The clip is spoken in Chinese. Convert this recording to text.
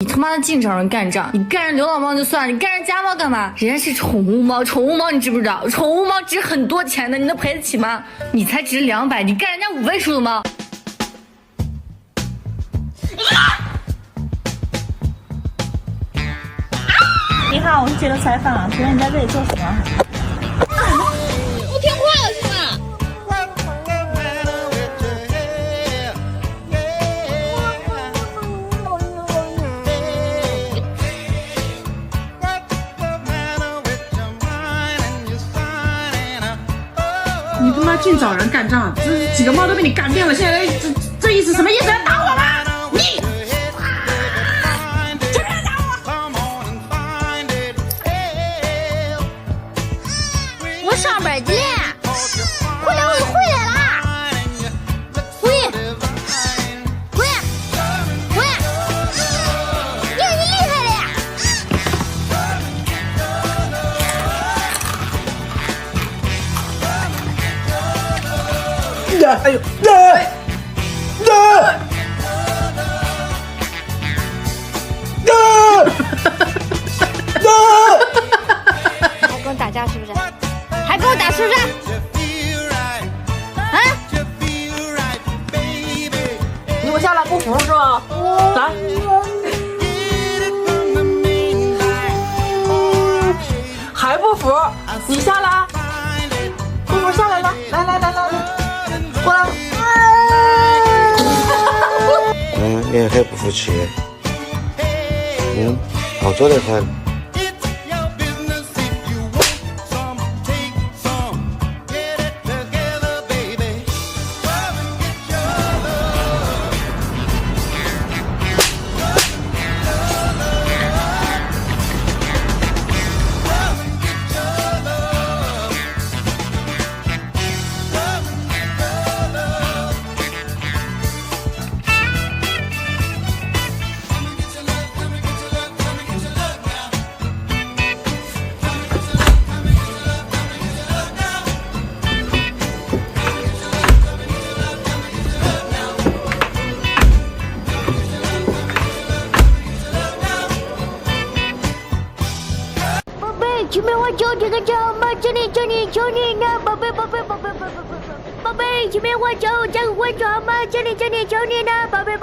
你他妈的净找人干仗！你干人流浪猫就算了，你干人家猫干嘛？人家是宠物猫，宠物猫你知不知道？宠物猫值很多钱的，你能赔得起吗？你才值200，你干人家5位数的猫。你好，我是接受采访，请问你在这里做什么？不听话了是吗？你他妈净找人干仗，这几个猫都被你干遍了，现在这意思什么意思？要打我吗？你！这边打我！我上班去了，回来我就回来了。喂，你厉害了呀！哎呦！还跟我打架是不是？还跟我打是不是？啊！你给我下来，不服是吧？来。还不服？你下来。不服下来了，来，过来。你还不服气？好做得很。请问我求这个叫吗？求你呢，宝贝，请问我求这个婚床吗？求你呢，宝贝。